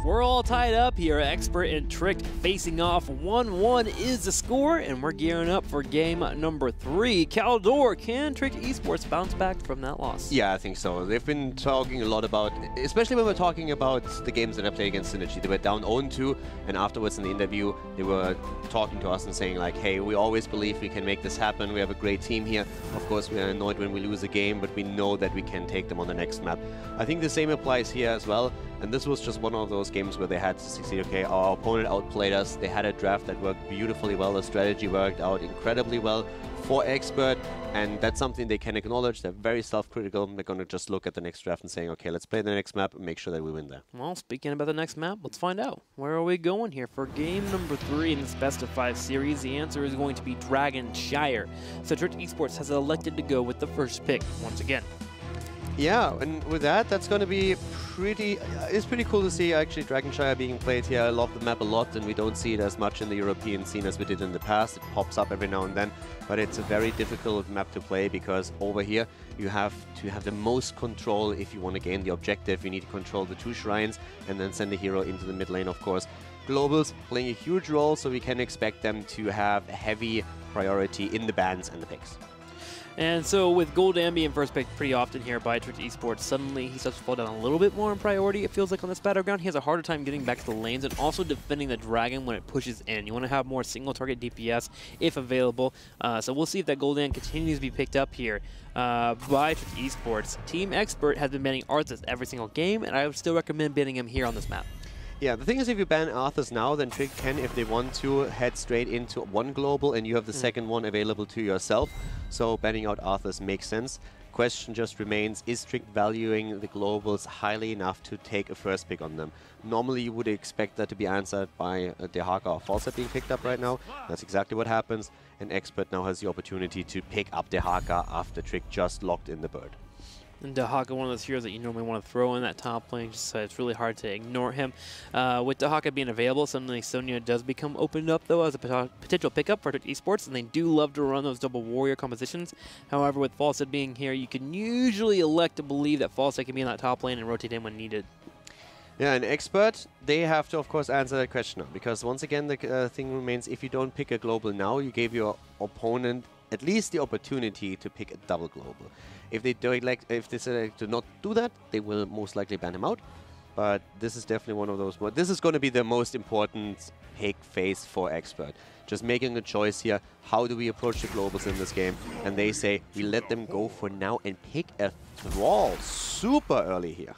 We're all tied up here. Expert and Tricked facing off. 1-1 is the score, and we're gearing up for game number 3. Caldor, can Tricked Esports bounce back from that loss? Yeah, I think so. They've been talking a lot about, especially when we're talking about the games that I played against Synergy. They were down 0-2, and afterwards in the interview, they were talking to us and saying like, hey, we always believe we can make this happen. We have a great team here. Of course, we are annoyed when we lose a game, but we know that we can take them on the next map. I think the same applies here as well. And this was just one of those games where they had to succeed. Okay, our opponent outplayed us. They had a draft that worked beautifully well. The strategy worked out incredibly well for Expert. And that's something they can acknowledge. They're very self-critical. They're going to just look at the next draft and saying, okay, let's play the next map and make sure that we win there. Well, speaking about the next map, let's find out. Where are we going here for game number 3 in this best of 5 series? The answer is going to be Dragonshire. So Tricked Esports has elected to go with the first pick once again. Yeah, and with that, that's going to be pretty... it's pretty cool to see actually Dragonshire being played here. I love the map a lot, and we don't see it as much in the European scene as we did in the past. It pops up every now and then, but it's a very difficult map to play because over here you have to have the most control if you want to gain the objective. You need to control the 2 shrines and then send the hero into the mid lane, of course. Globals playing a huge role, so we can expect them to have a heavy priority in the bans and the picks. And so with Gul'dan being first pick pretty often here by Tricked Esports, suddenly he starts to fall down a little bit more in priority, it feels like, on this battleground. He has a harder time getting back to the lanes and also defending the dragon when it pushes in. You want to have more single target DPS if available. So we'll see if that Gul'dan continues to be picked up here by Tricked Esports. Team Expert has been banning Arthas every single game, and I would still recommend banning him here on this map. Yeah, the thing is, if you ban Arthas now, then Trick can, if they want to, head straight into one global, and you have the second one available to yourself. So banning out Arthas makes sense. Question just remains, is Trick valuing the globals highly enough to take a first pick on them? Normally you would expect that to be answered by Dehaka or Falset being picked up right now. That's exactly what happens, and Expert now has the opportunity to pick up Dehaka after Trick just locked in the bird. And Dehaka, one of those heroes that you normally want to throw in that top lane, just so it's really hard to ignore him. With Dehaka being available, suddenly Sonya does become opened up, though, as a potential pickup for Tricked Esports, and they do love to run those double warrior compositions. However, with Falset being here, you can usually elect to believe that Falset can be in that top lane and rotate in when needed. Yeah, and Expert, they have to, of course, answer that question now, because once again, the thing remains, if you don't pick a global now, you gave your opponent at least the opportunity to pick a double global. If they select to not do that, they will most likely ban him out. But this is definitely one of those. This is going to be the most important pick phase for Expert. Just making a choice here. How do we approach the globals in this game? And they say we let them go for now and pick a Thrall super early here.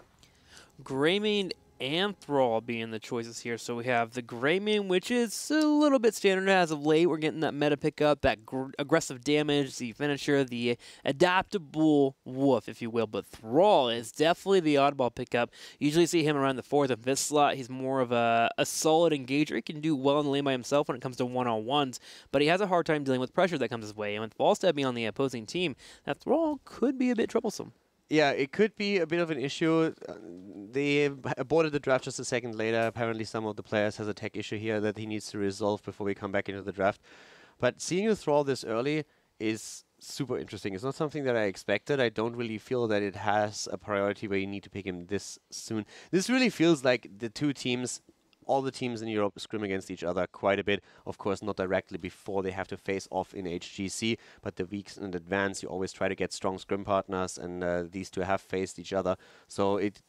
Greymane and Thrall being the choices here. So we have the Greymane, which is a little bit standard as of late. We're getting that meta pickup, that aggressive damage, the finisher, the adaptable wolf, if you will. But Thrall is definitely the oddball pickup. Usually see him around the 4th and 5th slot. He's more of a solid engager. He can do well in the lane by himself when it comes to one-on-ones, but he has a hard time dealing with pressure that comes his way. And with Falstad being on the opposing team, that Thrall could be a bit troublesome. Yeah, it could be a bit of an issue. They aborted the draft just a second later. Apparently some of the players has a tech issue here that he needs to resolve before we come back into the draft. But seeing you Thrall this early is super interesting. It's not something that I expected. I don't really feel that it has a priority where you need to pick him this soon. This really feels like the two teams, all the teams in Europe scrim against each other quite a bit. Of course, not directly before they have to face off in HGC, but the weeks in advance, you always try to get strong scrim partners, and these two have faced each other. So it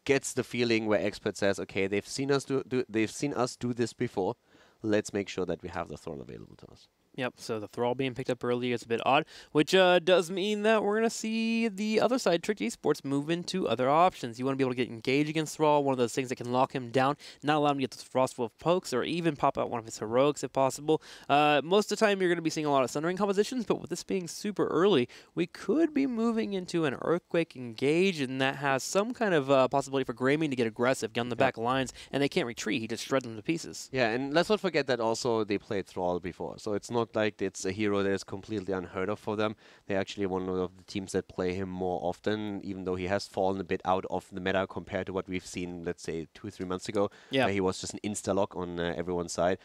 gets the feeling where Expert says, okay, they've seen us do this before. Let's make sure that we have the Thrall available to us. Yep, so the Thrall being picked up early is a bit odd, which does mean that we're going to see the other side, Tricked Esports, move into other options. You want to be able to get engaged against Thrall, one of those things that can lock him down, not allow him to get those Frostwolf pokes, or even pop out one of his heroics if possible. Most of the time, you're going to be seeing a lot of Sundering compositions, but with this being super early, we could be moving into an Earthquake engage, and that has some kind of possibility for Greymane to get aggressive, get on the back lines, and they can't retreat. He just shreds them to pieces. Yeah, and let's not forget that also they played Thrall before, so it's not like it's a hero that is completely unheard of for them. They're actually one of the teams that play him more often, even though he has fallen a bit out of the meta compared to what we've seen, let's say, 2 or 3 months ago, where he was just an insta-lock on everyone's side.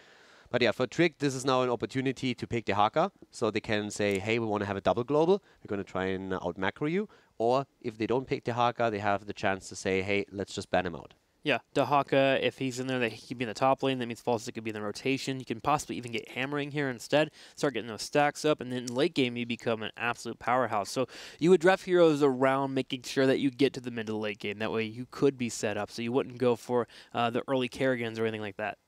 But yeah, for Trick, this is now an opportunity to pick Dehaka, so they can say, hey, we want to have a double global, we're going to try and out-macro you. Or if they don't pick Dehaka, they have the chance to say, hey, let's just ban him out. Yeah, Dahaka, if he's in there, that he could be in the top lane. That means False could be in the rotation. You can possibly even get Hammering here instead. Start getting those stacks up, and then in late game, you become an absolute powerhouse. So you would draft heroes around making sure that you get to the mid to late game. That way you could be set up, so you wouldn't go for the early Kerrigans or anything like that.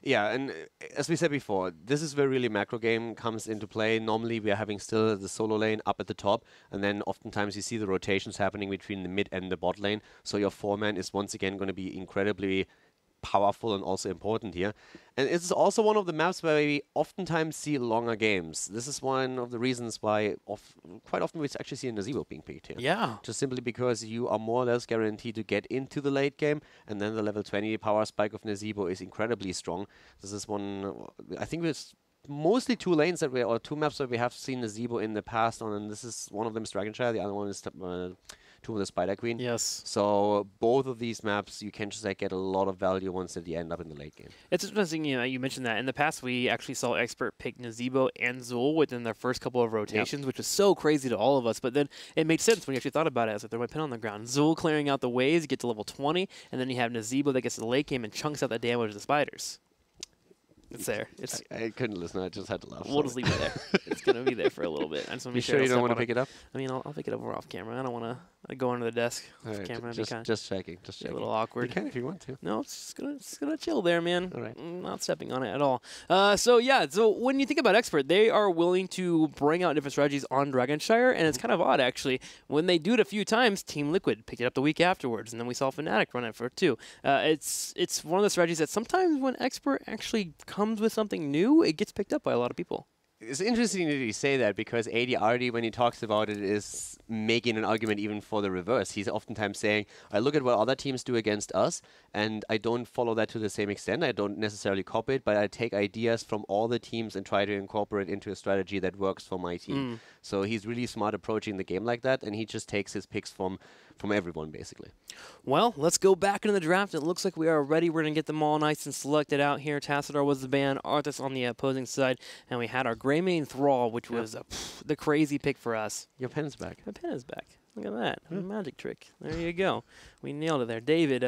Yeah, and as we said before, this is where really macro game comes into play. Normally, we are having still the solo lane up at the top, and then oftentimes you see the rotations happening between the mid and the bot lane. So your 4-man is once again going to be incredibly powerful and also important here. And it's also one of the maps where we oftentimes see longer games. This is one of the reasons why quite often we actually see a Nazebo being picked here. Yeah. Just simply because you are more or less guaranteed to get into the late game, and then the level 20 power spike of Nazebo is incredibly strong. This is one, I think it's mostly two lanes that or two maps that we have seen Nazebo in the past on, and this is one of them is Dragonshire, the other one is Tomb of the Spider Queen. Yes. So both of these maps, you can just get a lot of value once they end up in the late game. It's interesting, you mentioned that. In the past, we actually saw Expert pick Nazebo and Zul within their first couple of rotations, which was so crazy to all of us. But then it made sense when you actually thought about it. As I throw my pin on the ground. Zul clearing out the waves, you get to level 20, and then you have Nazebo that gets to the late game and chunks out the damage of the spiders. It's there. It's I couldn't listen. I just had to laugh. We'll just leave it there. It's going to be there for a little bit. I just want to You make sure you don't want to pick it up? I mean, I'll pick it up off camera. I don't want to go under the desk off camera. Just checking. Just checking. A little awkward. You can if you want to. No, it's just gonna chill there, man. All right. Not stepping on it at all. So when you think about Expert, they are willing to bring out different strategies on Dragonshire, and it's kind of odd actually. When they do it a few times, Team Liquid picked it up the week afterwards, and then we saw Fnatic run it for it too. It's one of the strategies that sometimes when Expert actually comes with something new, it gets picked up by a lot of people. It's interesting that you say that because AD when he talks about it, is making an argument even for the reverse. He's oftentimes saying, I look at what other teams do against us, and I don't follow that to the same extent. I don't necessarily copy it, but I take ideas from all the teams and try to incorporate into a strategy that works for my team. So he's really smart approaching the game like that, and he just takes his picks from everyone, basically. Well, let's go back into the draft. It looks like we are ready. We're going to get them all nice and selected out here. Tassadar was the ban, Arthas on the opposing side, and we had our Greymane Thrall, which was the crazy pick for us. Your pen's back. My pen is back. Look at that. A magic trick. There you go. We nailed it there. David,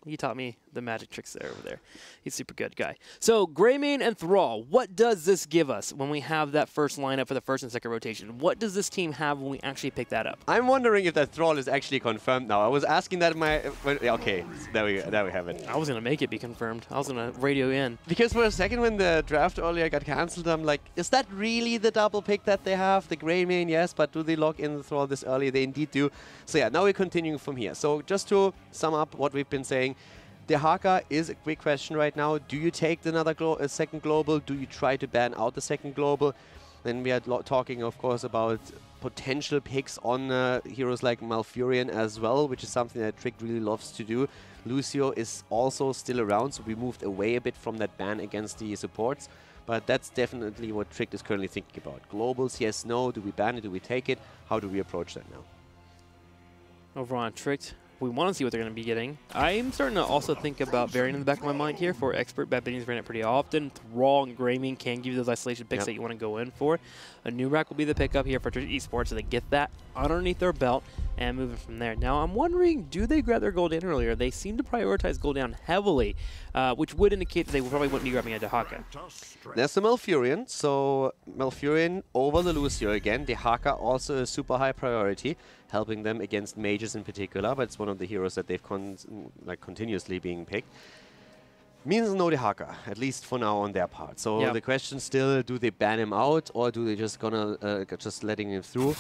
he taught me the magic tricks there over there. He's a super good guy. So, Greymane and Thrall, what does this give us when we have that first lineup for the first and second rotation? What does this team have when we actually pick that up? I'm wondering if that Thrall is actually confirmed now. I was asking that in my... okay, there we have it. I was going to make it be confirmed. I was going to radio in. Because for a second when the draft earlier got cancelled, I'm like, is that really the double pick that they have? The Greymane, yes, but do they lock in the Thrall this early? They indeed do. So yeah, now we're continuing from here. So just to sum up what we've been saying, Dehaka is a big question right now. Do you take another second global? Do you try to ban out the second global? Then we are talking, of course, about potential picks on heroes like Malfurion as well, which is something that Trick really loves to do. Lucio is also still around, so we moved away a bit from that ban against the supports. But that's definitely what Trick is currently thinking about. Globals, yes, no. Do we ban it? Do we take it? How do we approach that now? Over on Tricked, we want to see what they're going to be getting. I'm starting to also think about Variant in the back of my mind here for Expert. Bad Bunny's ran it pretty often. Thrall and Greymane can give you those isolation picks that you want to go in for. A new rack will be the pickup here for Trick Esports, so they get that underneath their belt and moving from there. Now, I'm wondering, do they grab their Gul'dan earlier? They seem to prioritize Gul'dan heavily, which would indicate that they probably wouldn't be grabbing a Dehaka. There's the Malfurion, so Malfurion over the Lucio again. Dehaka also a super high priority, helping them against mages in particular, but it's one of the heroes that they've continuously being picked. Means no Dehaka, at least for now on their part. So the question still, do they ban him out or do they just gonna just letting him through?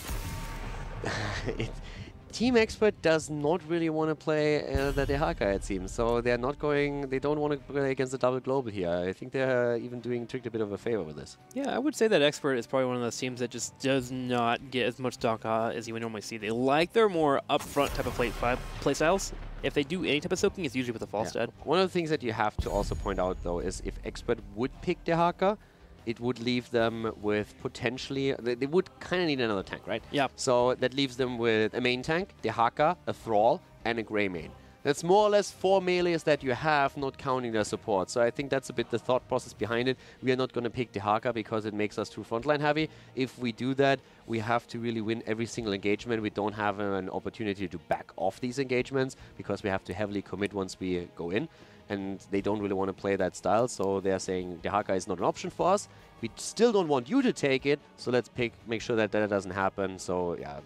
Team Expert does not really want to play the Dehaka, it seems. So they're not going, they don't want to play against the double global here. I think they're even doing Trick a bit of a favor with this. Yeah, I would say that Expert is probably one of those teams that just does not get as much Dehaka as you would normally see. They like their more upfront type of play styles. If they do any type of soaking, it's usually with a false dead. One of the things that you have to also point out, though, is if Expert would pick Dehaka, it would leave them with potentially... They would kind of need another tank, right? Yeah. So that leaves them with a main tank, Dehaka, a Thrall, and a Greymane. That's more or less 4 melees that you have, not counting their support. So I think that's a bit the thought process behind it. We are not going to pick Dehaka because it makes us too frontline heavy. If we do that, we have to really win every single engagement. We don't have an opportunity to back off these engagements because we have to heavily commit once we go in. And they don't really want to play that style, so they're saying Dehaka is not an option for us. We still don't want you to take it, so let's make sure that that doesn't happen. So yeah,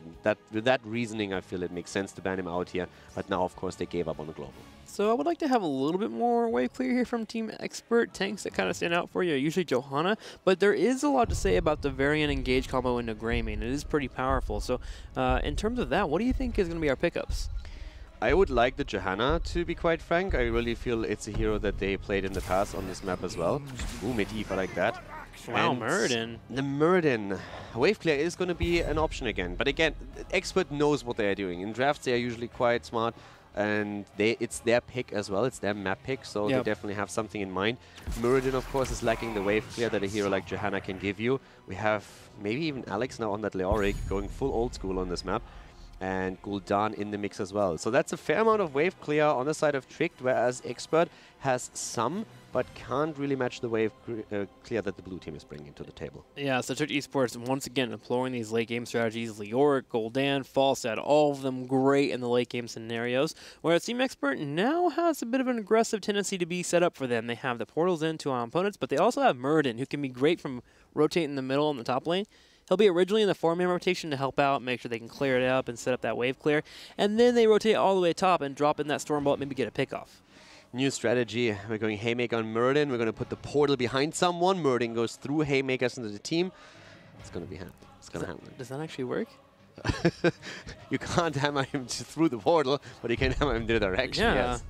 with that reasoning, I feel it makes sense to ban him out here. But now, of course, they gave up on the global. So I would like to have a little bit more wave clear here from Team Expert. Tanks that kind of stand out for you, usually Johanna, but there is a lot to say about the variant engage combo into Greymane. It is pretty powerful. So in terms of that, what do you think is going to be our pickups? I would like the Johanna, to be quite frank. I really feel it's a hero that they played in the past on this map as well. Ooh, Medivh, I like that. Wow, Muradin. The Muradin. Wave clear is going to be an option again. But again, Expert knows what they are doing. In drafts, they are usually quite smart. And it's their pick as well. It's their map pick, so they definitely have something in mind. Muradin, of course, is lacking the wave clear that a hero like Johanna can give you. We have maybe even Alex now on that Leoric, going full old school on this map. And Gul'dan in the mix as well. So that's a fair amount of wave clear on the side of Tricked, whereas Expert has some, but can't really match the wave clear that the blue team is bringing to the table. Yeah, so Tricked Esports, once again, employing these late game strategies. Leoric, Gul'dan, Falstad, all of them great in the late game scenarios. Whereas Team Expert now has a bit of an aggressive tendency to be set up for them. They have the portals into our opponents, but they also have Muradin, who can be great from rotating in the middle on the top lane. He'll be originally in the 4-man rotation to help out, make sure they can clear it up and set up that wave clear. And then they rotate all the way top and drop in that Stormbolt, maybe get a pickoff. New strategy. We're going Haymaker on Muradin. We're going to put the portal behind someone. Muradin goes through Haymakers into the team. It's going to be happen. It's going to happen. Does that actually work? You can't hammer him through the portal, but you can hammer him in the direction. Yeah. Yes.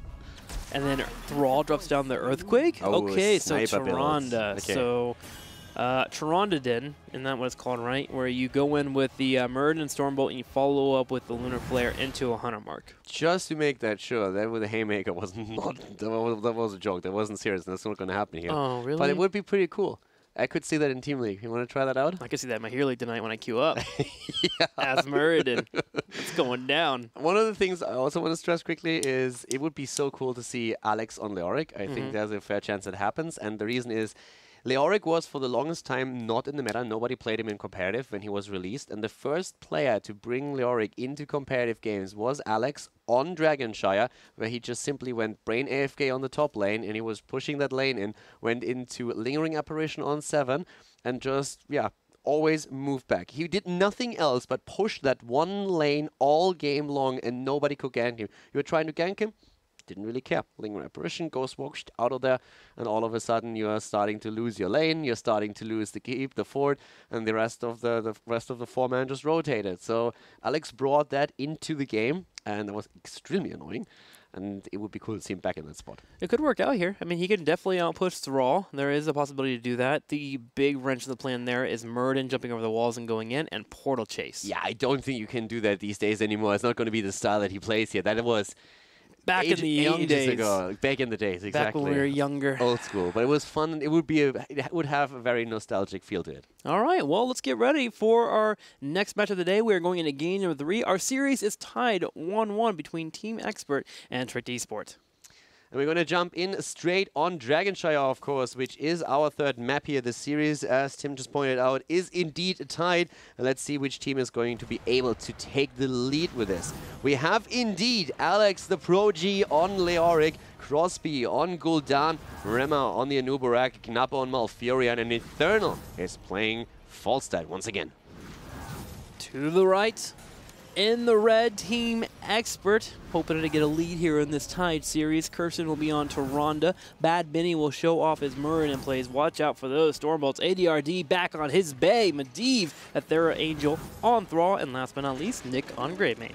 And then Thrall drops down the Earthquake. Oh, okay, so sniper Tyrande. Okay. So Tyrande, isn't that what it's called, right? Where you go in with the Muradin and Stormbolt and you follow up with the Lunar Flare into a 100 mark. Just to make that sure, that with the Haymaker was not, that was a joke. That wasn't serious. That's not going to happen here. Oh, really? But it would be pretty cool. I could see that in Team League. You want to try that out? I could see that in my Hero League tonight when I queue up. Yeah. As Muradin. It's going down. One of the things I also want to stress quickly is it would be so cool to see Alex on Leoric. I think there's a fair chance it happens. And the reason is Leoric was for the longest time not in the meta. Nobody played him in competitive when he was released. And the first player to bring Leoric into competitive games was Alex on Dragonshire, where he just simply went brain AFK on the top lane and he was pushing that lane in, went into Lingering Apparition on 7 and just, yeah, always moved back. He did nothing else but push that one lane all game long and nobody could gank him. You were trying to gank him? Didn't really care. Lingering Apparition goes washed out of there, and all of a sudden you are starting to lose your lane, you're starting to lose the keep, the fort, and the rest of the 4-man just rotated. So Alex brought that into the game, and that was extremely annoying. And it would be cool to see him back in that spot. It could work out here. I mean, he can definitely outpush Thrall. There is a possibility to do that. The big wrench of the plan there is Muradin jumping over the walls and going in, and Portal Chase. Yeah, I don't think you can do that these days anymore. It's not going to be the style that he plays here. That was back in the young days. Ago. Back in the days, exactly. Back when we were younger. Old school. But it was fun. It would have a very nostalgic feel to it. All right, well, let's get ready for our next match of the day. We are going into game number 3. Our series is tied 1-1 between Team Expert and Tricked Esports. And we're going to jump in straight on Dragonshire, of course, which is our third map here. The series, as Tim just pointed out, is indeed tied. And let's see which team is going to be able to take the lead with this. We have indeed Alex the Pro G on Leoric, Crosby on Gul'dan, Rema on the Anubarak, Knappa on Malfurion, and Eternal is playing Falstad once again. To the right, in the red, Team Expert, hoping to get a lead here in this tied series. Kirsten will be on Tyrande. Bad Benny will show off his Muradin plays. Watch out for those Stormbolts. ADRD back on his Bay. Medivh at Thera Angel on Thrall. And last but not least, Nick on Greymane.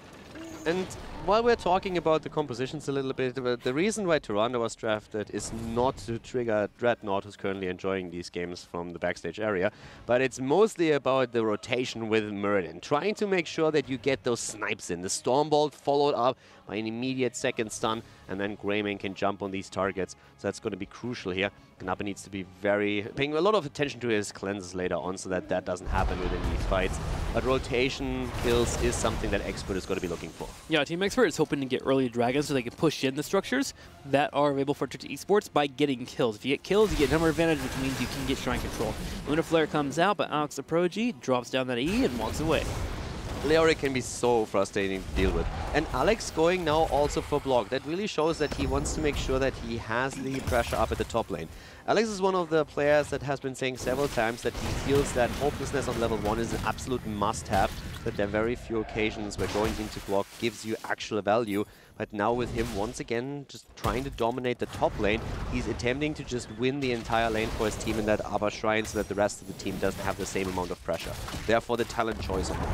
And while we're talking about the compositions a little bit, the reason why Tyrande was drafted is not to trigger Dreadnought, who's currently enjoying these games from the backstage area, but it's mostly about the rotation with Muradin, trying to make sure that you get those snipes in. The Stormbolt followed up by an immediate second stun, and then Greymane can jump on these targets, so that's going to be crucial here. Knappa needs to be paying a lot of attention to his cleanses later on so that that doesn't happen within these fights. but rotation kills is something that Expert is going to be looking for. Yeah, Team Expert is hoping to get early dragons so they can push in the structures that are available for esports by getting kills. If you get kills, you get number advantage, which means you can get shrine control. Lunar Flare comes out, but Alex the Prodigy drops down that E and walks away. Leoric can be so frustrating to deal with. And Alex going now also for block. That really shows that he wants to make sure that he has the pressure up at the top lane. Alex is one of the players that has been saying several times that he feels that hopelessness on level 1 is an absolute must-have, that there are very few occasions where going into block gives you actual value. But now with him once again just trying to dominate the top lane, he's attempting to just win the entire lane for his team in that upper shrine so that the rest of the team doesn't have the same amount of pressure. Therefore the talent choice on him.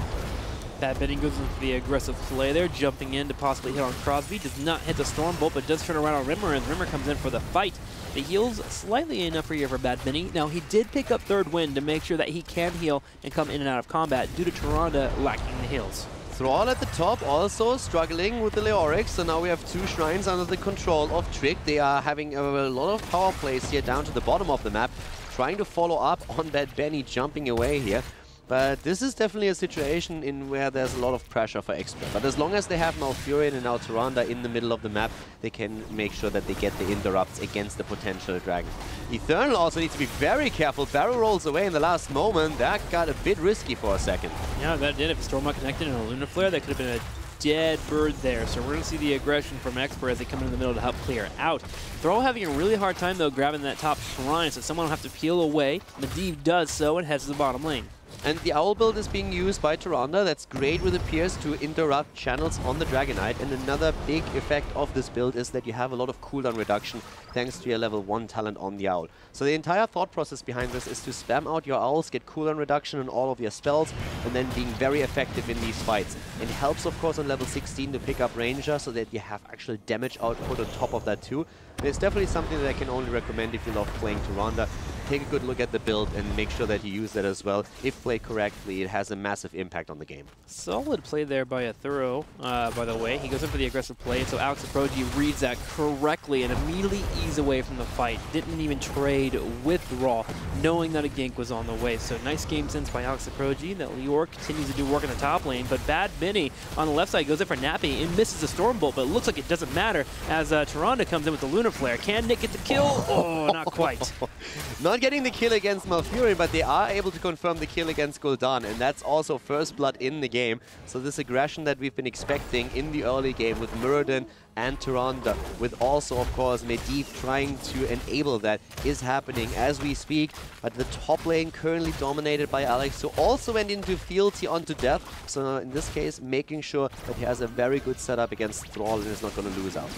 Bad Benny goes into the aggressive play there, jumping in to possibly hit on Crosby. Does not hit the Stormbolt, but does turn around on Rimmer, and Rimmer comes in for the fight. The heals slightly enough for here for Bad Benny. Now, he did pick up third wind to make sure that he can heal and come in and out of combat due to Tyrande lacking the heals. Thrall at the top also struggling with the Leoric, so now we have 2 shrines under the control of Trick. They are having a lot of power plays here down to the bottom of the map, trying to follow up on Bad Benny jumping away here. But this is definitely a situation in where there's a lot of pressure for Expert. But as long as they have Malfurion and now Tyrande in the middle of the map, they can make sure that they get the interrupts against the potential dragon. Eternal also needs to be very careful. Barrel rolls away in the last moment. That got a bit risky for a second. Yeah, that did. If Storm not connected and a Lunar Flare, that could have been a dead bird there. So we're going to see the aggression from Expert as they come in the middle to help clear out. Thrall having a really hard time, though, grabbing that top shrine, so someone will have to peel away. Medivh does so and heads to the bottom lane. And the Owl build is being used by Tyrande. That's great with the Pierce to interrupt channels on the Dragonite. And another big effect of this build is that you have a lot of cooldown reduction thanks to your level 1 talent on the Owl. So the entire thought process behind this is to spam out your Owls, get cooldown reduction on all of your spells, and then being very effective in these fights. It helps, of course, on level 16 to pick up Ranger so that you have actual damage output on top of that too. And it's definitely something that I can only recommend if you love playing Tyrande. Take a good look at the build and make sure that you use that as well. If played correctly, it has a massive impact on the game. Solid play there by a Thorough, by the way. He goes in for the aggressive play, so Alex the Prodigy reads that correctly and immediately ease away from the fight. Didn't even trade with Thrall, knowing that a gank was on the way. So nice game sense by Alex the Prodigy. That Leoric continues to do work in the top lane, but Bad Benny on the left side goes in for Nappy and misses the Stormbolt, but it looks like it doesn't matter as Tyrande comes in with the Lunar Flare. Can Nick get the kill? Oh, not quite. Not getting the kill against Malfurion, but they are able to confirm the kill against Gul'dan, and that's also first blood in the game. So this aggression that we've been expecting in the early game with Muradin and Tyrande, with also, of course, Medivh trying to enable that, is happening as we speak. But the top lane currently dominated by Alex, who also went into fealty onto death. So in this case, making sure that he has a very good setup against Thrall and is not going to lose out.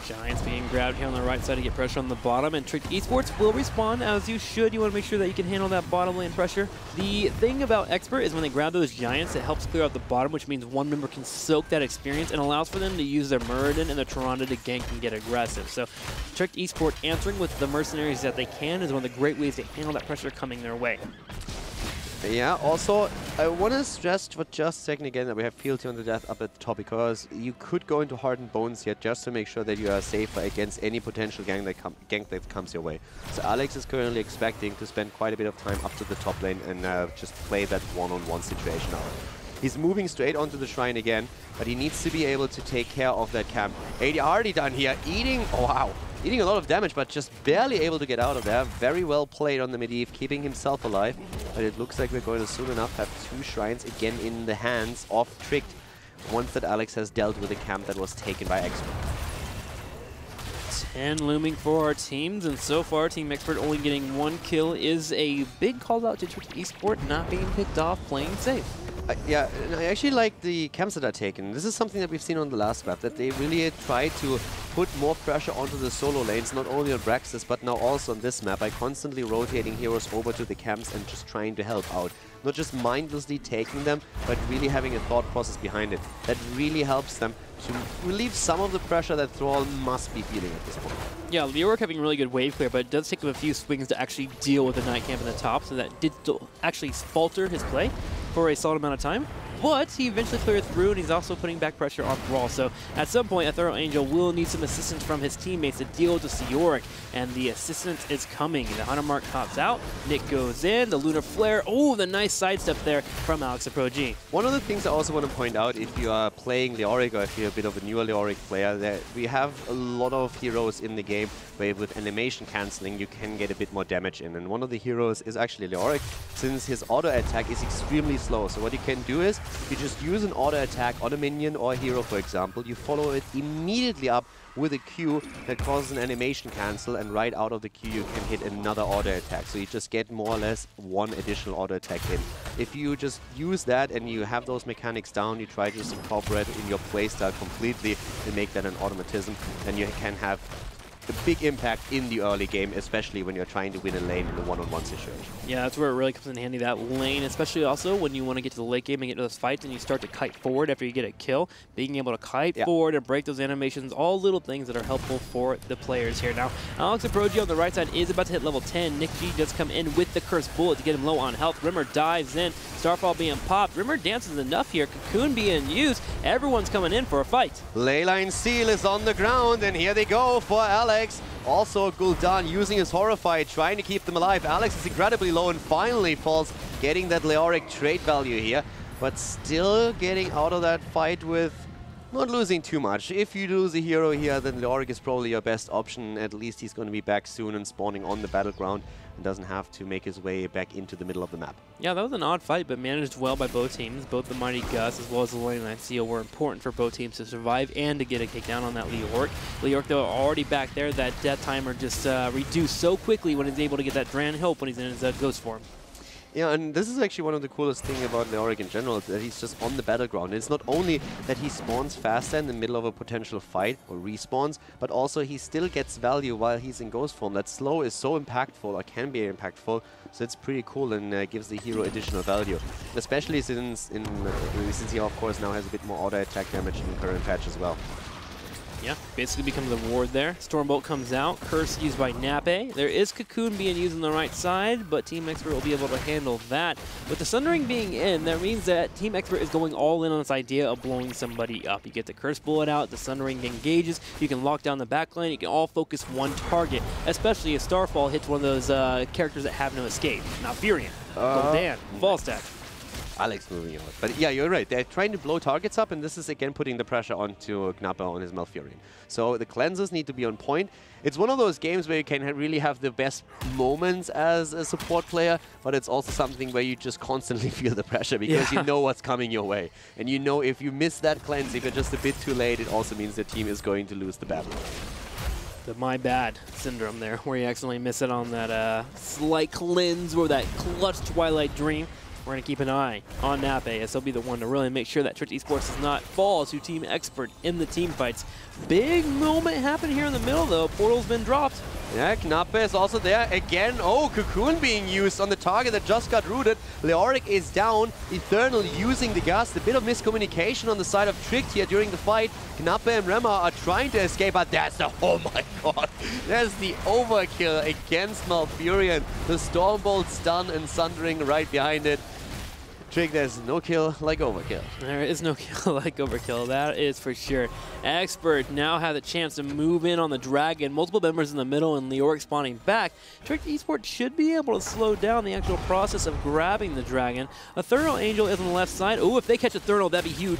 Giants being grabbed here on the right side to get pressure on the bottom, and Trick Esports will respawn as you should. You want to make sure that you can handle that bottom lane pressure. The thing about Expert is when they grab those Giants, it helps clear out the bottom, which means one member can soak that experience and allows for them to use their Muradin and their Tyrande to gank and get aggressive. So Trick Esport answering with the mercenaries that they can is one of the great ways to handle that pressure coming their way. Yeah, also, I want to stress for just a second again that we have fealty on the death up at the top, because you could go into Hardened Bones here just to make sure that you are safer against any potential gank that comes your way. So Alex is currently expecting to spend quite a bit of time up to the top lane and just play that one-on-one situation out. He's moving straight onto the shrine again, but he needs to be able to take care of that camp. AD already done here, eating, oh wow, eating a lot of damage, but just barely able to get out of there. Very well played on the Medivh, keeping himself alive. But it looks like we're going to soon enough have 2 shrines again in the hands of Trick, once that Alex has dealt with a camp that was taken by Expert. 10 looming for our teams, and so far Team Expert only getting 1 kill is a big call out to Trick Esport not being picked off, playing safe. Yeah, I actually like the camps that are taken. This is something that we've seen on the last map, that they really try to put more pressure onto the solo lanes, not only on Braxis, but now also on this map, by constantly rotating heroes over to the camps and just trying to help out. Not just mindlessly taking them, but really having a thought process behind it. That really helps them to relieve some of the pressure that Thrall must be feeling at this point. Yeah, Leoric having really good wave clear, but it does take him a few swings to actually deal with the Night Camp in the top, so that did actually falter his play for a solid amount of time. but he eventually cleared through, and he's also putting back pressure on Thrall. So at some point, Ethereal Angel will need some assistance from his teammates to deal with the Seoric, and the assistance is coming. The Hunter Mark pops out, Nick goes in, the Lunar Flare. Oh, the nice sidestep there from Alex the Pro G. One of the things I also want to point out, if you are playing Leoric or if you're a bit of a newer Leoric player, that we have a lot of heroes in the game where with animation cancelling you can get a bit more damage in. And one of the heroes is actually Leoric, since his auto attack is extremely slow. So what you can do is you just use an auto attack on a minion or a hero, for example. You follow it immediately up with a Q that causes an animation cancel, and right out of the Q you can hit another auto attack. So you just get more or less one additional auto attack in. If you just use that and you have those mechanics down, you try to just incorporate it in your playstyle completely and make that an automatism, then you can have a big impact in the early game, especially when you're trying to win a lane in a one-on-one situation. Yeah, that's where it really comes in handy, that lane, especially also when you want to get to the late game and get to those fights and you start to kite forward after you get a kill. Being able to kite forward and break those animations, all little things that are helpful for the players here. Now, Alex the Pro G on the right side is about to hit level 10. Nick G does come in with the Cursed Bullet to get him low on health. Rimmer dives in, Starfall being popped. Rimmer dances enough here, Cocoon being used. Everyone's coming in for a fight. Leyline Seal is on the ground, and here they go for Alex. Also, Gul'dan using his Horrify, trying to keep them alive. Alex is incredibly low and finally falls, getting that Leoric trade value here, but still getting out of that fight with not losing too much. If you lose a hero here, then Leoric is probably your best option. At least he's going to be back soon and spawning on the battleground and doesn't have to make his way back into the middle of the map. Yeah, that was an odd fight, but managed well by both teams. Both the Mighty Gus as well as the Leyline Seal were important for both teams to survive and to get a takedown on that Leoric. Leoric, though, already back there. That death timer just reduced so quickly when he's able to get that Dran Hope when he's in his Ghost form. Yeah, and this is actually one of the coolest things about Leoric in general, that he's just on the battleground. It's not only that he spawns faster in the middle of a potential fight or respawns, but also he still gets value while he's in Ghost form. That slow is so impactful, or can be impactful, so it's pretty cool and gives the hero additional value. Especially since he, of course, now has a bit more auto attack damage in the current patch as well. Yeah, basically becomes a ward there. Stormbolt comes out, Curse used by Nape. There is Cocoon being used on the right side, but Team Expert will be able to handle that. With the Sundering being in, that means that Team Expert is going all in on this idea of blowing somebody up. You get the Curse Bullet out, the Sundering engages, you can lock down the backline, you can all focus one target, especially if Starfall hits one of those characters that have no escape. Now Furion, Gul'dan, Falstaff. Alex moving out. But yeah, you're right. They're trying to blow targets up, and this is again putting the pressure onto Gnappa on his Malfurion. So the cleansers need to be on point. It's one of those games where you can really have the best moments as a support player, but it's also something where you just constantly feel the pressure because you know what's coming your way. And you know if you miss that cleanse, if you're just a bit too late, it also means the team is going to lose the battle. The my bad syndrome there, where you accidentally miss it on that slight cleanse or that clutch Twilight Dream. We're going to keep an eye on Nape, as he'll be the one to really make sure that Twitch Esports does not fall to Team Expert in the team fights. Big moment happened here in the middle, though. Portal's been dropped. Yeah, Knappe is also there again. Oh, Cocoon being used on the target that just got rooted. Leoric is down. Eternal using the Gust. A bit of miscommunication on the side of Tricked here during the fight. Knappe and Rema are trying to escape, but that's the... Oh my god. There's the overkill against Malfurion. The Stormbolt stun and Sundering right behind it. Trick, there's no kill like overkill. There is no kill like overkill, that is for sure. Expert now have the chance to move in on the Dragon. Multiple members in the middle and Leoric spawning back. Trick Esports should be able to slow down the actual process of grabbing the Dragon. Ethereal Angel is on the left side. Oh, if they catch Ethereal, that'd be huge.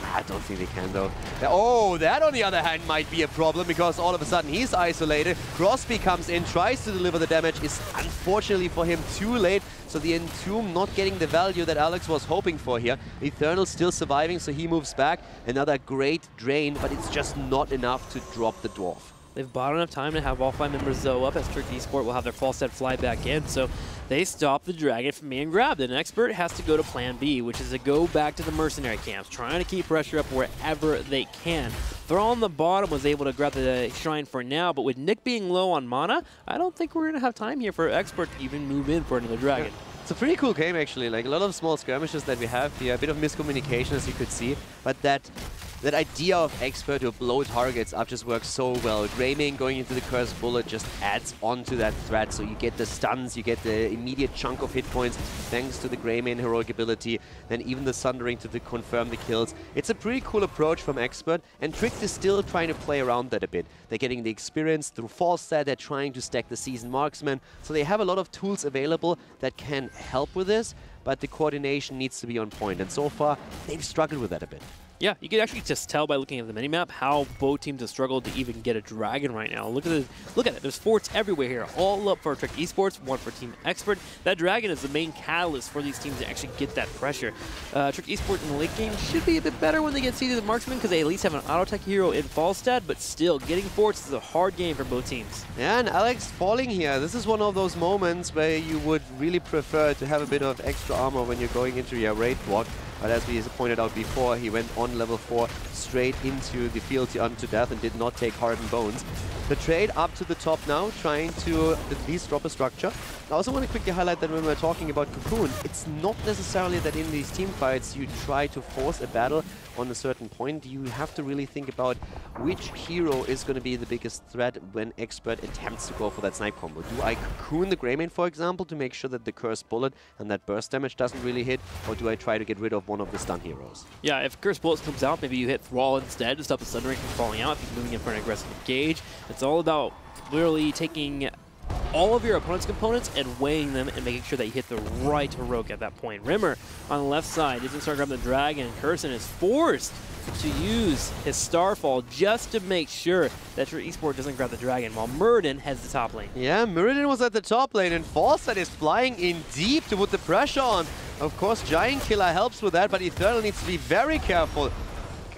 I don't think they can, though. Oh, that on the other hand might be a problem because all of a sudden he's isolated. Crosby comes in, tries to deliver the damage, is unfortunately for him too late. So the Entomb not getting the value that Alex was hoping for here. Eternal still surviving, so he moves back. Another great drain, but it's just not enough to drop the Dwarf. They've bought enough time to have all 5 members Zoe up, as Trick Esport will have their false set fly back in, so they stop the Dragon from being grabbed. And Expert has to go to plan B, which is to go back to the mercenary camps, trying to keep pressure up wherever they can. Thrall on the bottom was able to grab the Shrine for now, but with Nick being low on mana, I don't think we're going to have time here for Expert to even move in for another Dragon. Yeah. It's a pretty cool game, actually. Like, a lot of small skirmishes that we have here, a bit of miscommunication, as you could see, but that that idea of Expert to blow targets up just works so well. Greymane going into the Cursed Bullet just adds on to that threat, so you get the stuns, you get the immediate chunk of hit points thanks to the Greymane heroic ability, then even the Sundering to confirm the kills. It's a pretty cool approach from Expert, and Tricked is still trying to play around that a bit. They're getting the experience through Falstad, they're trying to stack the Seasoned Marksman, so they have a lot of tools available that can help with this, but the coordination needs to be on point, and so far, they've struggled with that a bit. Yeah, you can actually just tell by looking at the minimap how both teams have struggled to even get a Dragon right now. Look at it. There's forts everywhere here, all up for Trick Esports, one for Team Expert. That Dragon is the main catalyst for these teams to actually get that pressure. Trick Esports in the late game should be a bit better when they get Seasoned Marksman because they at least have an auto tech hero in Falstad, but still, getting forts is a hard game for both teams. Yeah, and Alex falling here. This is one of those moments where you would really prefer to have a bit of extra armor when you're going into your raid walk. But as we pointed out before, he went on level 4 straight into the fealty unto death and did not take Hardened Bones. The trade up to the top now, trying to at least drop a structure. I also want to quickly highlight that when we're talking about Cocoon, it's not necessarily that in these team fights you try to force a battle on a certain point. You have to really think about which hero is going to be the biggest threat when Expert attempts to go for that snipe combo. Do I Cocoon the Greymane, for example, to make sure that the Cursed Bullet and that burst damage doesn't really hit, or do I try to get rid of one of the stun heroes? Yeah, if Cursed Bullet comes out, maybe you hit Thrall instead to stop the Sundering from falling out if you're moving in for an aggressive engage. It's all about literally taking all of your opponent's components and weighing them and making sure that you hit the right heroic at that point. Rimmer on the left side doesn't start grabbing the Dragon. Curson is forced to use his Starfall just to make sure that your esport doesn't grab the Dragon, while Muradin has the top lane. Yeah, Muradin was at the top lane, and Falstad is flying in deep to put the pressure on. Of course, Giant Killer helps with that, but Eternal needs to be very careful.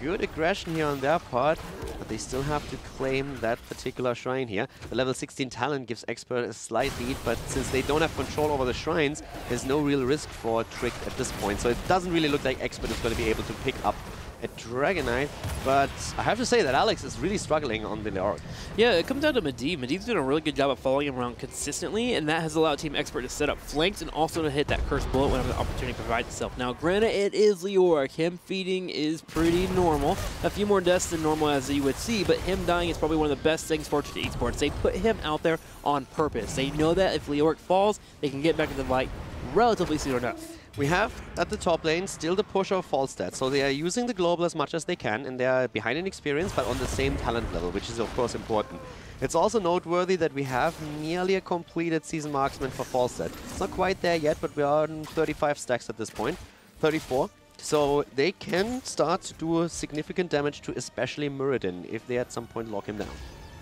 Good aggression here on their part, but they still have to claim that particular shrine here. The level 16 talent gives Expert a slight lead, but since they don't have control over the shrines, there's no real risk for Trick at this point. So it doesn't really look like Expert is going to be able to pick up a Dragonite, but I have to say that Alex is really struggling on the Leoric. Yeah, it comes down to Medivh. Medivh's doing a really good job of following him around consistently, and that has allowed Team Expert to set up flanks and also to hit that Cursed Bullet whenever the opportunity provides itself. Now, granted, it is Leoric. Him feeding is pretty normal. A few more deaths than normal, as you would see, but him dying is probably one of the best things for Trick Esports. They put him out there on purpose. They know that if Leoric falls, they can get back to the fight relatively soon enough. We have, at the top lane, still the push of Falstad, so they are using the global as much as they can, and they are behind in experience, but on the same talent level, which is of course important. It's also noteworthy that we have nearly a completed Seasoned Marksman for Falstad. It's not quite there yet, but we are on 35 stacks at this point, 34. So they can start to do significant damage to especially Muradin if they at some point lock him down.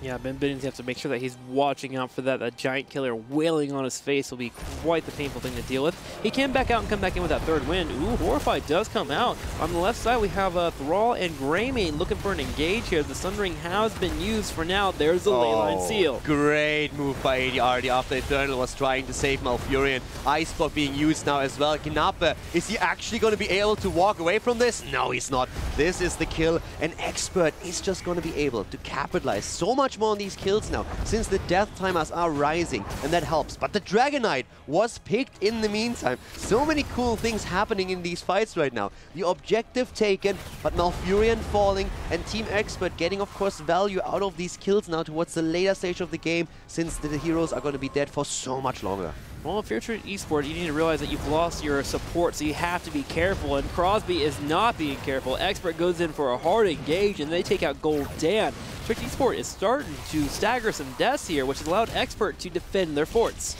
Yeah, Ben Biddings has to make sure that he's watching out for that. That Giant Killer wailing on his face will be quite the painful thing to deal with. He can back out and come back in with that third wind. Ooh, Horrified does come out. On the left side, we have Thrall and Greymane looking for an engage here. The Sundering has been used for now. There's the Leyline Seal. Great move by ADRD after Eternal was trying to save Malfurion. Ice Block being used now as well. Knappe, is he actually going to be able to walk away from this? No, he's not. This is the kill, and Expert is just going to be able to capitalize so much more on these kills now, since the death timers are rising, and that helps. But the Dragonite was picked in the meantime. So many cool things happening in these fights right now. The objective taken, but Malfurion falling, and Team Expert getting, of course, value out of these kills now towards the later stage of the game, since the heroes are going to be dead for so much longer. Well, if you're Trick Esports, you need to realize that you've lost your support, so you have to be careful, and Crosby is not being careful. Expert goes in for a hard engage, and they take out Gul'dan. Trick Esports is starting to stagger some deaths here, which has allowed Expert to defend their forts.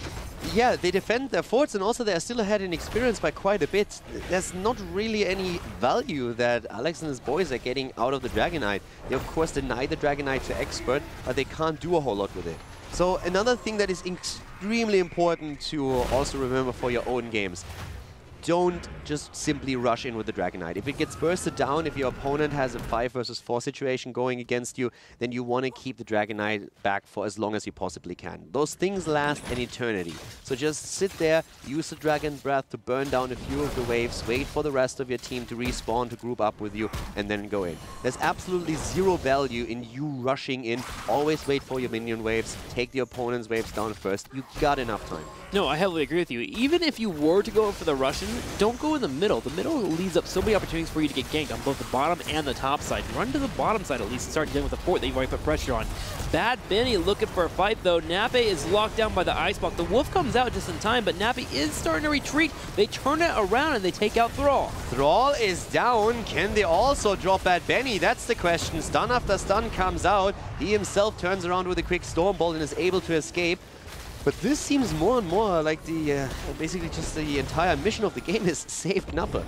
Yeah, they defend their forts, and also they are still ahead in experience by quite a bit. There's not really any value that Alex and his boys are getting out of the Dragonite. They, of course, deny the Dragonite to Expert, but they can't do a whole lot with it. So another thing that is extremely important to also remember for your own games. Don't just simply rush in with the Dragonite. If it gets bursted down, if your opponent has a 5 versus 4 situation going against you, then you want to keep the Dragonite back for as long as you possibly can. Those things last an eternity. So just sit there, use the Dragon Breath to burn down a few of the waves, wait for the rest of your team to respawn, to group up with you, and then go in. There's absolutely zero value in you rushing in. Always wait for your minion waves, take the opponent's waves down first. You got enough time. No, I heavily agree with you. Even if you were to go for the Russian, don't go in the middle. The middle leaves up so many opportunities for you to get ganked on both the bottom and the top side. Run to the bottom side at least and start dealing with the fort that you've already put pressure on. Bad Benny looking for a fight though. Nape is locked down by the ice block. The Wolf comes out just in time, but Nape is starting to retreat. They turn it around and they take out Thrall. Thrall is down. Can they also drop Bad Benny? That's the question. Stun after stun comes out. He himself turns around with a quick Storm Bolt and is able to escape. But this seems more and more like the, basically just the entire mission of the game is save Knappe.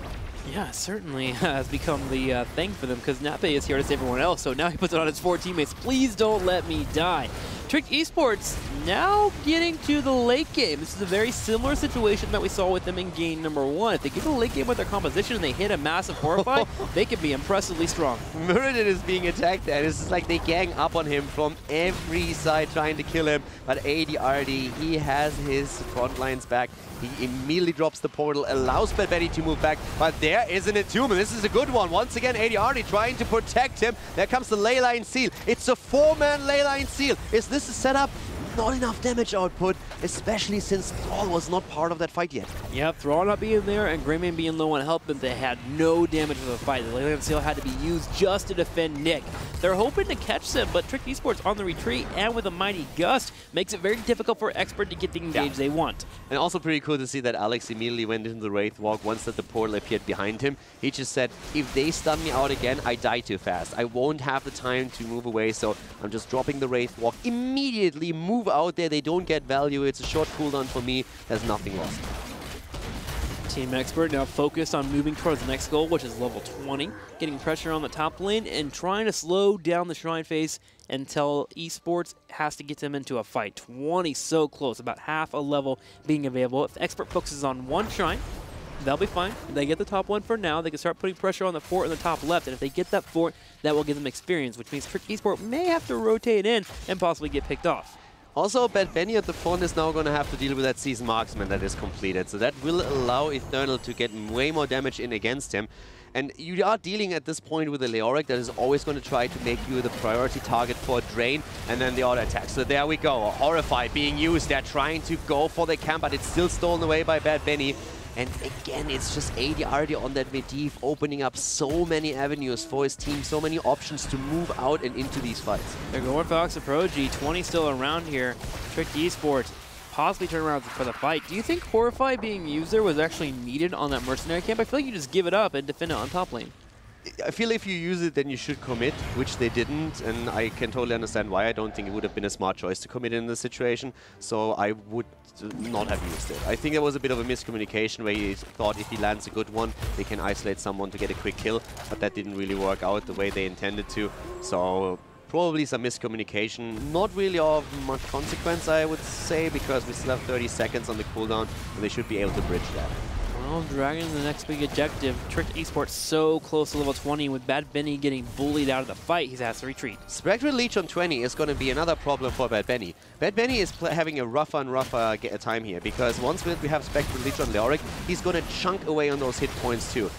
Yeah, certainly has become the thing for them because Nape is here to save everyone else. So now he puts it on his 4 teammates. Please don't let me die. Trick Esports now getting to the late game. This is a very similar situation that we saw with them in game number 1. If they get to the late game with their composition and they hit a massive Horrify, they can be impressively strong. Muradin is being attacked there. It's just like they gang up on him from every side trying to kill him. But ADRD, he has his front lines back. He immediately drops the portal, allows Bad Benny to move back, but there is an Entomb, and this is a good one. Once again, ADRD trying to protect him. There comes the Leyline Seal. It's a 4-man Leyline Seal. Is this a setup? Not enough damage output, especially since Thrall was not part of that fight yet. Yep, Thrall not being there and Greymane being low on health, but they had no damage for the fight. The Leyline Seal had to be used just to defend Nick. They're hoping to catch them, but Trick Esports on the retreat and with a mighty gust makes it very difficult for Expert to get the engage they want. And also pretty cool to see that Alex immediately went into the Wraith Walk once that the portal appeared behind him. He just said, if they stun me out again, I die too fast. I won't have the time to move away, so I'm just dropping the Wraith Walk. Immediately move out there. They don't get value. It's a short cooldown for me. There's nothing lost. Team Expert now focused on moving towards the next goal, which is level 20, getting pressure on the top lane and trying to slow down the Shrine phase until Esports has to get them into a fight. 20 so close, about half a level being available. If Expert focuses on one Shrine, they'll be fine. If they get the top one for now, they can start putting pressure on the fort in the top left, and if they get that fort, that will give them experience, which means Trick Esport may have to rotate in and possibly get picked off. Also, Bad Benny at the front is now going to have to deal with that Season Marksman that is completed. So that will allow Eternal to get way more damage in against him. And you are dealing at this point with a Leoric that is always going to try to make you the priority target for a Drain and then the auto attack. So there we go. Horrify being used. They're trying to go for the camp, but it's still stolen away by Bad Benny. And again, it's just ADRD on that Medivh opening up so many avenues for his team, so many options to move out and into these fights. They're going for Oxa Pro G, 20 still around here. Trick Esports possibly turn around for the fight. Do you think Horrify being used there was actually needed on that Mercenary camp? I feel like you just give it up and defend it on top lane. I feel if you use it, then you should commit, which they didn't, and I can totally understand why. I don't think it would have been a smart choice to commit in this situation, so I would not have used it. I think there was a bit of a miscommunication where he thought if he lands a good one, they can isolate someone to get a quick kill, but that didn't really work out the way they intended to, so probably some miscommunication. Not really of much consequence, I would say, because we still have 30 seconds on the cooldown, and they should be able to bridge that. Well, Dragon, the next big objective. Trick Esports so close to level 20 with Bad Benny getting bullied out of the fight. He has to retreat. Spectral Leech on 20 is going to be another problem for Bad Benny. Bad Benny is having a rougher and rougher time here because once we have Spectral Leech on Leoric, he's going to chunk away on those hit points too.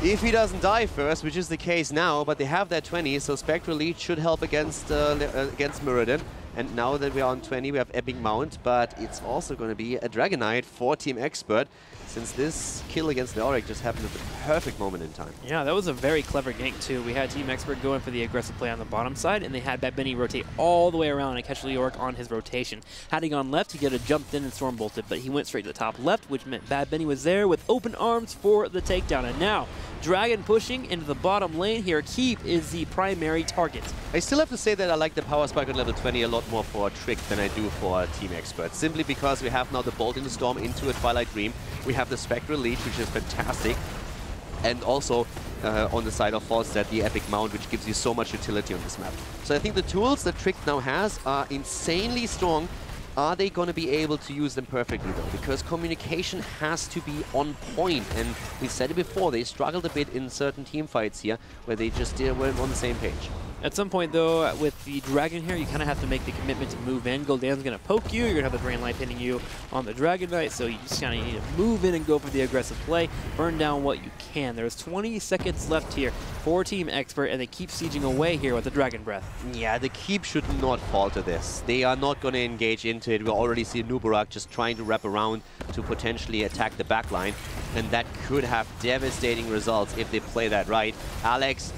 If he doesn't die first, which is the case now, but they have that 20, so Spectral Leech should help against Muradin. And now that we are on 20, we have Epic Mount, but it's also going to be a Dragonite for Team Expert, since this kill against Leoric just happened at the perfect moment in time. Yeah, that was a very clever gank too. We had Team Expert going for the aggressive play on the bottom side, and they had Bad Benny rotate all the way around and catch Leoric on his rotation. Had he gone left, he could have jumped in and storm bolted, but he went straight to the top left, which meant Bad Benny was there with open arms for the takedown. And now, Dragon pushing into the bottom lane here. Keep is the primary target. I still have to say that I like the Power Spike on level 20 a lot more for a Trick than I do for Team Expert. Simply because we have now the Bolt in the Storm into a Twilight Dream. We have the Spectral Leech, which is fantastic. And also on the side of Falstad, the Epic Mount, which gives you so much utility on this map. So I think the tools that Trick now has are insanely strong. Are they going to be able to use them perfectly though? Because communication has to be on point, and we said it before, they struggled a bit in certain team fights here where they just weren't on the same page. At some point, though, with the Dragon here, you kind of have to make the commitment to move in. Gul'dan's going to poke you. You're going to have the Drain Life hitting you on the Dragon Knight, so you just kind of need to move in and go for the aggressive play. Burn down what you can. There's 20 seconds left here for Team Expert, and they keep sieging away here with the Dragon Breath. Yeah, the keep should not fall to this. They are not going to engage into it. We already see Nubarak just trying to wrap around to potentially attack the backline, and that could have devastating results if they play that right. Alex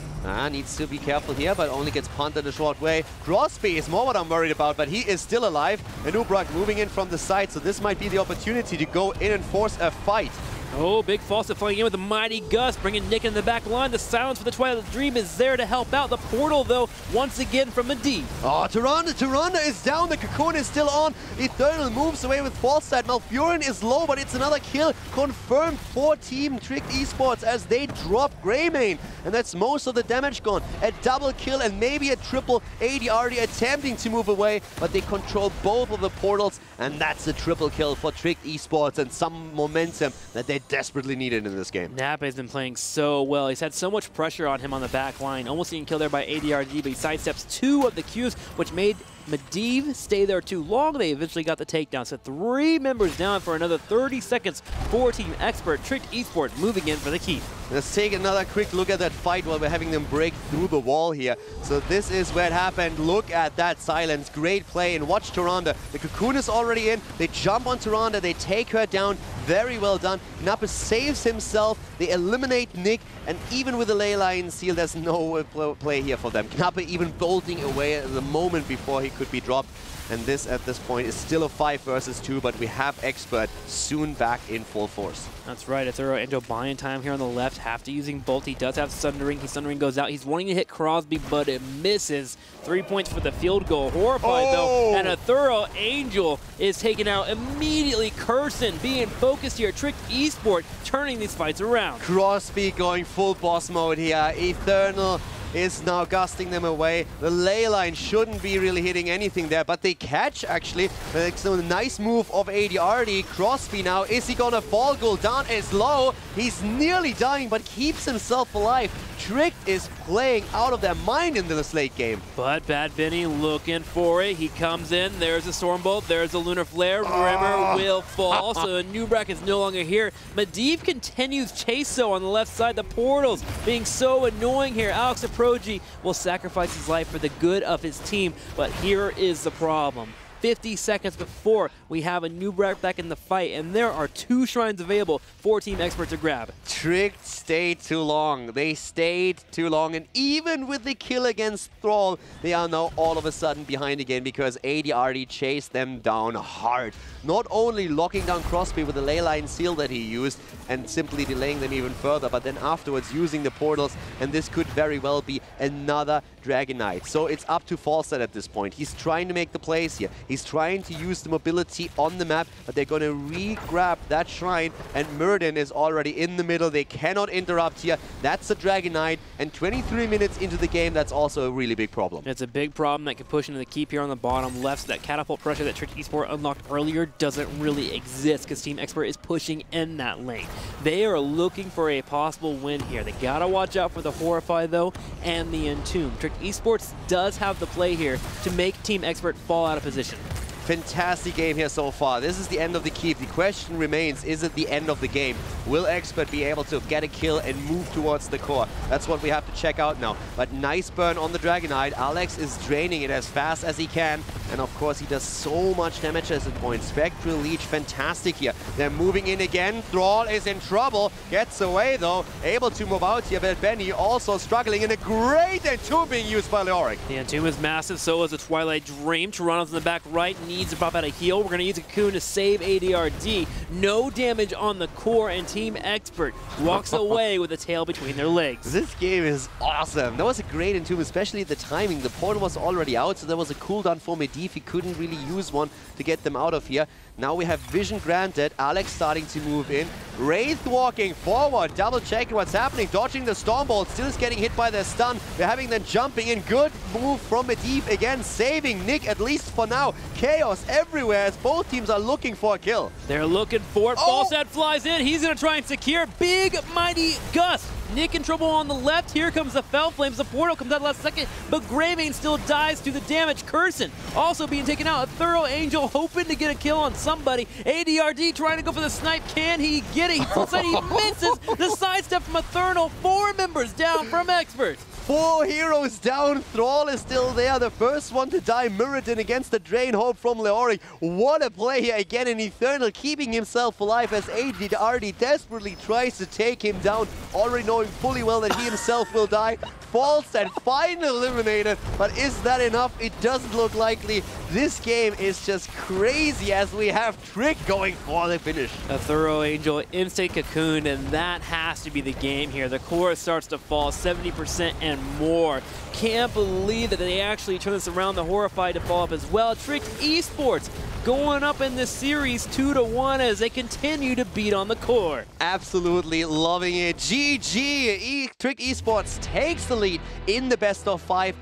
needs to be careful here, but only gets punted a short way. Crosby is more what I'm worried about, but he is still alive. And Nubarak moving in from the side, so this might be the opportunity to go in and force a fight. Oh, big Fawcett flying in with a mighty gust, bringing Nick in the back line. The silence for the Twilight Dream is there to help out. The portal, though, once again from Medivh. Oh, Tyrande is down. The Cocoon is still on. Eternal moves away with Falstad. Malfurion is low, but it's another kill confirmed for Team Tricked Esports as they drop Greymane. And that's most of the damage gone. A double kill and maybe a triple. ADRD attempting to move away, but they control both of the portals. And that's a triple kill for Tricked Esports and some momentum that they desperately needed in this game. Napa has been playing so well. He's had so much pressure on him on the back line. Almost getting killed there by ADRD, but he sidesteps 2 of the Qs, which made Medivh stay there too long. They eventually got the takedown. So 3 members down for another 30 seconds for Team Expert. Tricked Esports moving in for the keep. Let's take another quick look at that fight while we're having them break through the wall here. So this is where it happened. Look at that silence. Great play, and watch Tyrande. The Cocoon is already in. They jump on Tyrande. They take her down. Very well done. Napa saves himself. They eliminate Nick, and even with the ley line seal, there's no play here for them. Napa even bolting away at the moment before he could be dropped. And this, at this point, is still a 5 versus 2, but we have Expert soon back in full force. That's right. A thorough Angel buying time here on the left. Have to using Bolt. He does have Sundering. Sundering goes out. He's wanting to hit Crosby, but it misses. 3 points for the field goal. Horrified, though. And a thorough Angel is taken out immediately. Curson being focused here. Tricked Esport turning these fights around. Crosby going full boss mode here. Eternal is now gusting them away. The ley line shouldn't be really hitting anything there, but they catch, actually. It's a nice move of ADRD. Crosby now, is he gonna fall? Gul'dan is low. He's nearly dying, but keeps himself alive. Tricked is playing out of their mind in this late game. But Bad Benny looking for it. He comes in. There's a Stormbolt. There's a Lunar Flare. Rimmer will fall. So Nubarak is no longer here. Medivh continues chase though on the left side. The portals being so annoying here. Alex Aproji will sacrifice his life for the good of his team. But here is the problem. 50 seconds before we have a Nubarak back in the fight, and there are 2 shrines available for Team Expert to grab. Tricked stayed too long. They stayed too long, and even with the kill against Thrall, they are now all of a sudden behind again because ADRD chased them down hard. Not only locking down Crosby with the ley line seal that he used and simply delaying them even further, but then afterwards using the portals, and this could very well be another Dragon Knight. So it's up to Falstad at this point. He's trying to make the plays here. He's trying to use the mobility on the map, but they're going to re-grab that shrine, and Murden is already in the middle. They cannot interrupt here. That's a Dragon Knight, and 23 minutes into the game, that's also a really big problem. It's a big problem that could push into the keep here on the bottom left. So that catapult pressure that Tricked Esport unlocked earlier doesn't really exist because Team Expert is pushing in that lane. They are looking for a possible win here. They gotta watch out for the Horrify though and the Entomb. Tricked Esports does have the play here to make Team Expert fall out of position. Fantastic game here so far. This is the end of the keep. The question remains, is it the end of the game? Will Expert be able to get a kill and move towards the core? That's what we have to check out now. But nice burn on the Dragon Knight. Alex is draining it as fast as he can. And of course, he does so much damage at this point. Spectral Leech, fantastic here. They're moving in again. Thrall is in trouble. Gets away though. Able to move out here. But Benny also struggling. And a great Entomb being used by Leoric. The Entomb is massive. So is the Twilight Dream. Toronto's in the back right. Needs to pop out a heal. We're going to use a Cocoon to save ADRD. No damage on the core, and Team Expert walks away with a tail between their legs. This game is awesome. That was a great Entomb, especially the timing. The portal was already out, so there was a cooldown for Medivh. He couldn't really use one to get them out of here. Now we have vision granted. Alex starting to move in. Wraith walking forward, double checking what's happening, dodging the Stormbolt, still is getting hit by the stun. We're having them jumping in. Good move from Medivh again, saving Nick at least for now. Chaos everywhere as both teams are looking for a kill. They're looking for it. Falstad flies in. He's going to try and secure. Big, mighty gust Nick in trouble on the left. Here comes the Fel Flames. The portal comes out last second, but Greymane still dies to the damage. Curson also being taken out. A Thorough Angel hoping to get a kill on somebody. ADRD trying to go for the snipe. Can he get it? He misses the sidestep from Eternal. 4 members down from Experts. 4 heroes down. Thrall is still there. The first one to die. Mirrodin against the Drain Hope from Leoric. What a play here again. And Eternal keeping himself alive as ADRD desperately tries to take him down. Already knowing fully well that he himself will die. Falls and finally eliminated. But is that enough? It doesn't look likely. This game is just crazy as we have Trick going for the finish. A Thorough Angel instant cocoon, and that has to be the game here. The core starts to fall 70% and more. Can't believe that they actually turn this around. The Horrified to fall up as well. Trick Esports going up in this series 2-1 as they continue to beat on the core. Absolutely loving it. GG! Trick Esports takes the lead in the best of 5.